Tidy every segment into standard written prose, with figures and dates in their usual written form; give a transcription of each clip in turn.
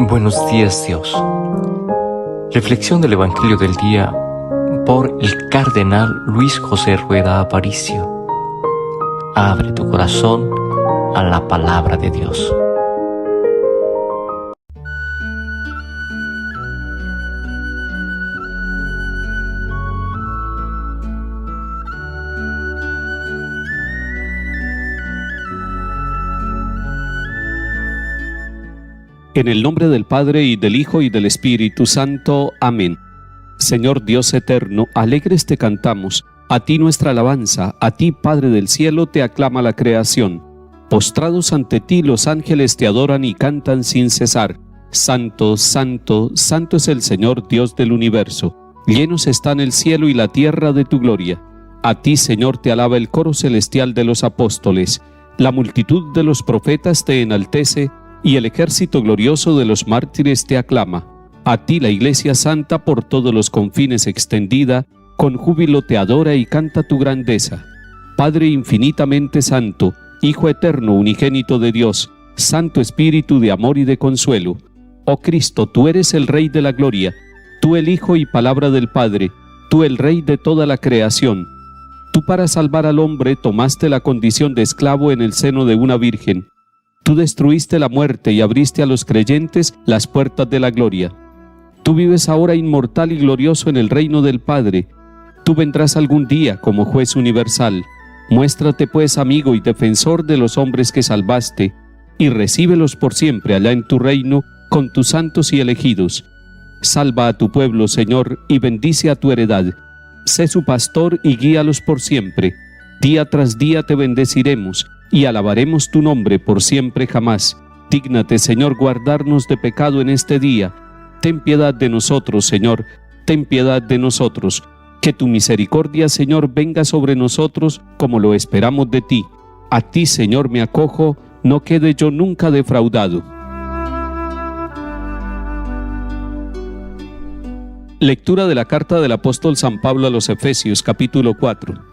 Buenos días, Dios. Reflexión del Evangelio del día por el Cardenal Luis José Rueda Aparicio. Abre tu corazón a la palabra de Dios. En el nombre del Padre, y del Hijo, y del Espíritu Santo. Amén. Señor Dios eterno, alegres te cantamos, a ti nuestra alabanza, a ti, Padre del cielo, te aclama la creación. Postrados ante ti los ángeles te adoran y cantan sin cesar. Santo, santo, santo es el Señor Dios del universo. Llenos están el cielo y la tierra de tu gloria. A ti, Señor, te alaba el coro celestial de los apóstoles. La multitud de los profetas te enaltece, y el ejército glorioso de los mártires te aclama. A ti la Iglesia Santa por todos los confines extendida, con júbilo te adora y canta tu grandeza. Padre infinitamente santo, Hijo eterno unigénito de Dios, Santo Espíritu de amor y de consuelo. Oh Cristo, tú eres el Rey de la gloria, tú el Hijo y palabra del Padre, tú el Rey de toda la creación. Tú para salvar al hombre tomaste la condición de esclavo en el seno de una virgen. Tú destruiste la muerte y abriste a los creyentes las puertas de la gloria. Tú vives ahora inmortal y glorioso en el reino del Padre. Tú vendrás algún día como juez universal. Muéstrate pues amigo y defensor de los hombres que salvaste, y recíbelos por siempre allá en tu reino con tus santos y elegidos. Salva a tu pueblo, Señor, y bendice a tu heredad. Sé su pastor y guíalos por siempre. Día tras día te bendeciremos, y alabaremos tu nombre por siempre jamás. Dígnate, Señor, guardarnos de pecado en este día. Ten piedad de nosotros, Señor, ten piedad de nosotros. Que tu misericordia, Señor, venga sobre nosotros como lo esperamos de ti. A ti, Señor, me acojo, no quede yo nunca defraudado. Lectura de la carta del apóstol San Pablo a los Efesios, capítulo 4.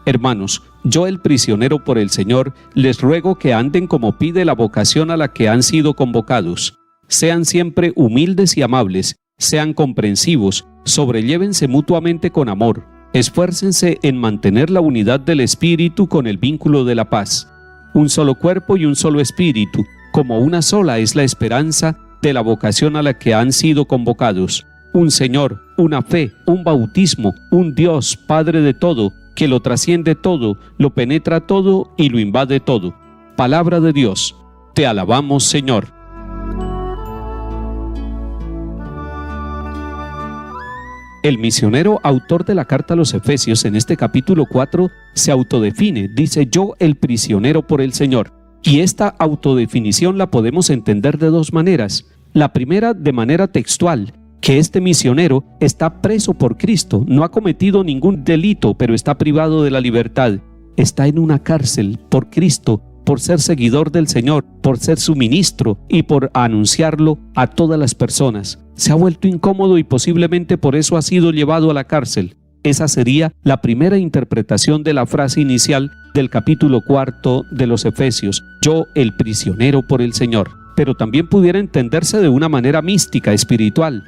Hermanos, yo el prisionero por el Señor, les ruego que anden como pide la vocación a la que han sido convocados. Sean siempre humildes y amables, sean comprensivos, sobrellévense mutuamente con amor, esfuércense en mantener la unidad del Espíritu con el vínculo de la paz. Un solo cuerpo y un solo Espíritu, como una sola es la esperanza de la vocación a la que han sido convocados. Un Señor, una fe, un bautismo, un Dios, Padre de todo, que lo trasciende todo, lo penetra todo y lo invade todo. Palabra de Dios. Te alabamos, Señor. El misionero autor de la carta a los Efesios en este capítulo 4 se autodefine, dice: yo el prisionero por el Señor. Y esta autodefinición la podemos entender de dos maneras. La primera, de manera textual, que este misionero está preso por Cristo, no ha cometido ningún delito, pero está privado de la libertad. Está en una cárcel por Cristo, por ser seguidor del Señor, por ser su ministro y por anunciarlo a todas las personas. Se ha vuelto incómodo y posiblemente por eso ha sido llevado a la cárcel. Esa sería la primera interpretación de la frase inicial del capítulo 4 de los Efesios: yo el prisionero por el Señor. Pero también pudiera entenderse de una manera mística, espiritual.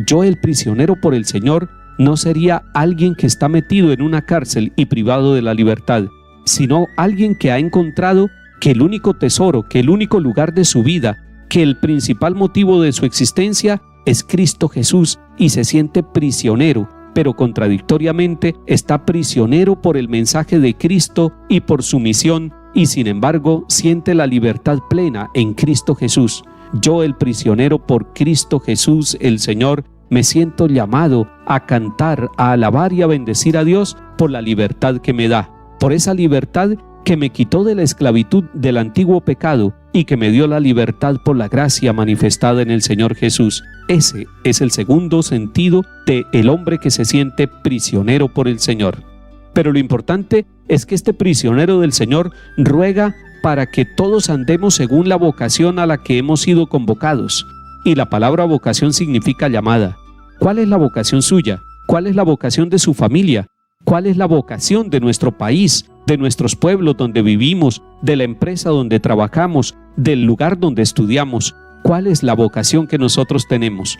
Yo el prisionero por el Señor no sería alguien que está metido en una cárcel y privado de la libertad, sino alguien que ha encontrado que el único tesoro, que el único lugar de su vida, que el principal motivo de su existencia es Cristo Jesús, y se siente prisionero, pero contradictoriamente está prisionero por el mensaje de Cristo y por su misión, y sin embargo siente la libertad plena en Cristo Jesús. Yo, el prisionero por Cristo Jesús, el Señor, me siento llamado a cantar, a alabar y a bendecir a Dios por la libertad que me da, por esa libertad que me quitó de la esclavitud del antiguo pecado y que me dio la libertad por la gracia manifestada en el Señor Jesús. Ese es el segundo sentido de el hombre que se siente prisionero por el Señor. Pero lo importante es que este prisionero del Señor ruega para que todos andemos según la vocación a la que hemos sido convocados. Y la palabra vocación significa llamada. ¿Cuál es la vocación suya? ¿Cuál es la vocación de su familia? ¿Cuál es la vocación de nuestro país, de nuestros pueblos donde vivimos, de la empresa donde trabajamos, del lugar donde estudiamos? ¿Cuál es la vocación que nosotros tenemos?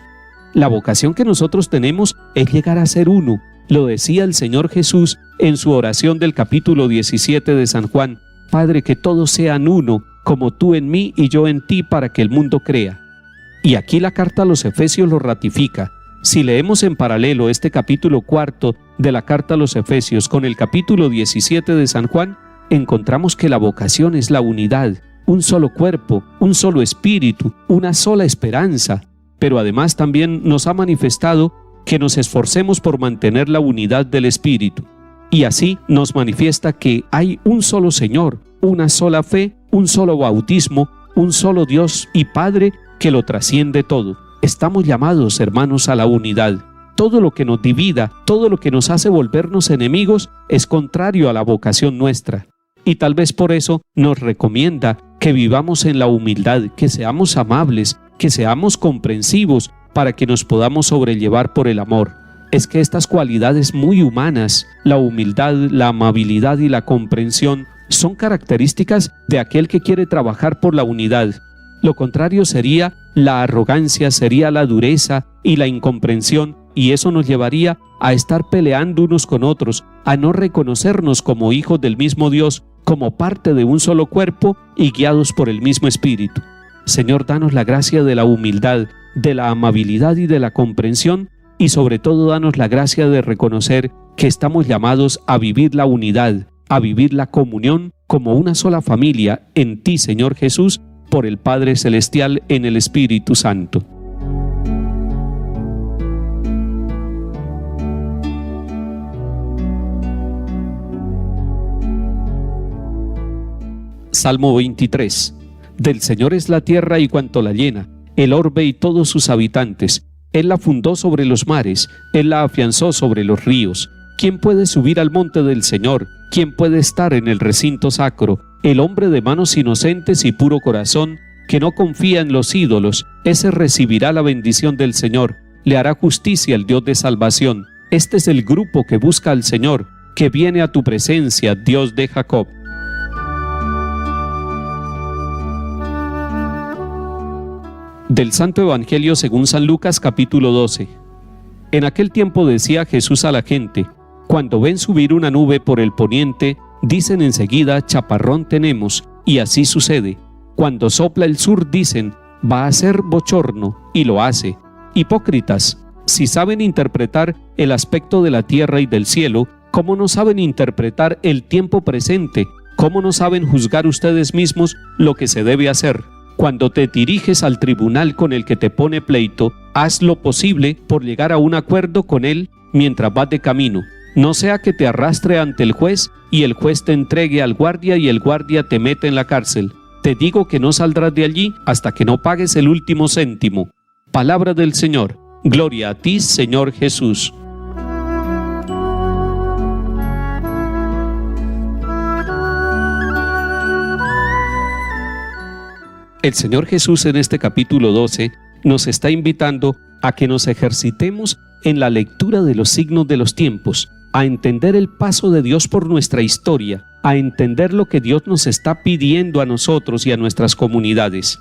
La vocación que nosotros tenemos es llegar a ser uno. Lo decía el Señor Jesús en su oración del capítulo 17 de San Juan: Padre, que todos sean uno, como tú en mí y yo en ti, para que el mundo crea. Y aquí la carta a los Efesios lo ratifica. Si leemos en paralelo este capítulo 4 de la carta a los Efesios con el capítulo 17 de San Juan, encontramos que la vocación es la unidad, un solo cuerpo, un solo espíritu, una sola esperanza. Pero además también nos ha manifestado que nos esforcemos por mantener la unidad del espíritu. Y así nos manifiesta que hay un solo Señor, una sola fe, un solo bautismo, un solo Dios y Padre que lo trasciende todo. Estamos llamados, hermanos, a la unidad. Todo lo que nos divida, todo lo que nos hace volvernos enemigos, es contrario a la vocación nuestra. Y tal vez por eso nos recomienda que vivamos en la humildad, que seamos amables, que seamos comprensivos, para que nos podamos sobrellevar por el amor. Es que estas cualidades muy humanas, la humildad, la amabilidad y la comprensión, son características de aquel que quiere trabajar por la unidad. Lo contrario sería la arrogancia, sería la dureza y la incomprensión, y eso nos llevaría a estar peleando unos con otros, a no reconocernos como hijos del mismo Dios, como parte de un solo cuerpo y guiados por el mismo Espíritu. Señor, danos la gracia de la humildad, de la amabilidad y de la comprensión, y sobre todo danos la gracia de reconocer que estamos llamados a vivir la unidad, a vivir la comunión como una sola familia en ti, Señor Jesús, por el Padre Celestial en el Espíritu Santo. Salmo 23. Del Señor es la tierra y cuanto la llena, el orbe y todos sus habitantes. Él la fundó sobre los mares, Él la afianzó sobre los ríos. ¿Quién puede subir al monte del Señor? ¿Quién puede estar en el recinto sacro? El hombre de manos inocentes y puro corazón, que no confía en los ídolos, ese recibirá la bendición del Señor. Le hará justicia el Dios de salvación. Este es el grupo que busca al Señor, que viene a tu presencia, Dios de Jacob. Del Santo Evangelio según San Lucas, capítulo 12. En aquel tiempo decía Jesús a la gente: cuando ven subir una nube por el poniente, dicen enseguida: chaparrón tenemos, y así sucede. Cuando sopla el sur, dicen: va a ser bochorno, y lo hace. Hipócritas, si saben interpretar el aspecto de la tierra y del cielo, ¿cómo no saben interpretar el tiempo presente? ¿Cómo no saben juzgar ustedes mismos lo que se debe hacer? Cuando te diriges al tribunal con el que te pone pleito, haz lo posible por llegar a un acuerdo con él mientras vas de camino. No sea que te arrastre ante el juez y el juez te entregue al guardia y el guardia te mete en la cárcel. Te digo que no saldrás de allí hasta que no pagues el último céntimo. Palabra del Señor. Gloria a ti, Señor Jesús. El Señor Jesús en este capítulo 12 nos está invitando a que nos ejercitemos en la lectura de los signos de los tiempos, a entender el paso de Dios por nuestra historia, a entender lo que Dios nos está pidiendo a nosotros y a nuestras comunidades.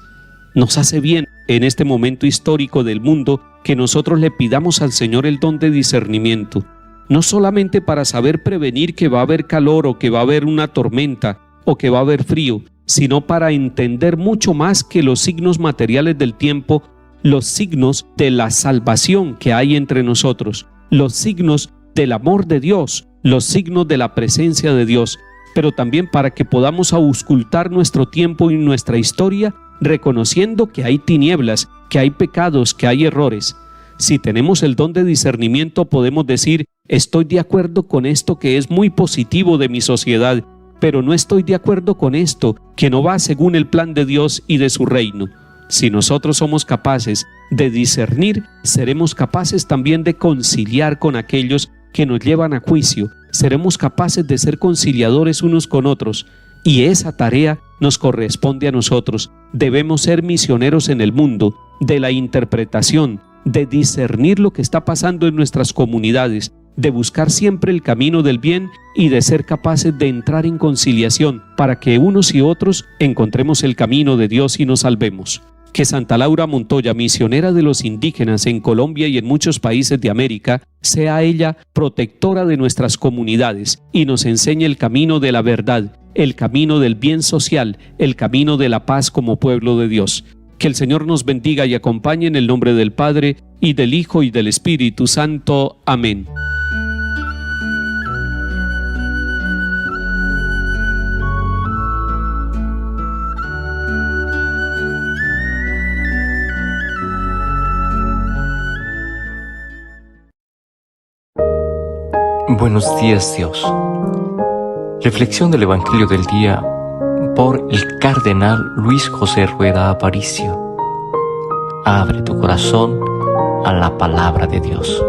Nos hace bien en este momento histórico del mundo que nosotros le pidamos al Señor el don de discernimiento, no solamente para saber prevenir que va a haber calor o que va a haber una tormenta o que va a haber frío, sino para entender mucho más que los signos materiales del tiempo, los signos de la salvación que hay entre nosotros, los signos del amor de Dios, los signos de la presencia de Dios, pero también para que podamos auscultar nuestro tiempo y nuestra historia, reconociendo que hay tinieblas, que hay pecados, que hay errores. Si tenemos el don de discernimiento, podemos decir: estoy de acuerdo con esto que es muy positivo de mi sociedad, pero no estoy de acuerdo con esto que no va según el plan de Dios y de su reino. Si nosotros somos capaces de discernir, seremos capaces también de conciliar con aquellos que nos llevan a juicio. Seremos capaces de ser conciliadores unos con otros, y esa tarea nos corresponde a nosotros. Debemos ser misioneros en el mundo de la interpretación, de discernir lo que está pasando en nuestras comunidades, de buscar siempre el camino del bien y de ser capaces de entrar en conciliación para que unos y otros encontremos el camino de Dios y nos salvemos. Que Santa Laura Montoya, misionera de los indígenas en Colombia y en muchos países de América, sea ella protectora de nuestras comunidades y nos enseñe el camino de la verdad, el camino del bien social, el camino de la paz como pueblo de Dios. Que el Señor nos bendiga y acompañe en el nombre del Padre, y del Hijo, y del Espíritu Santo. Amén. Buenos días, Dios. Reflexión del Evangelio del día por el Cardenal Luis José Rueda Aparicio. Abre tu corazón a la palabra de Dios.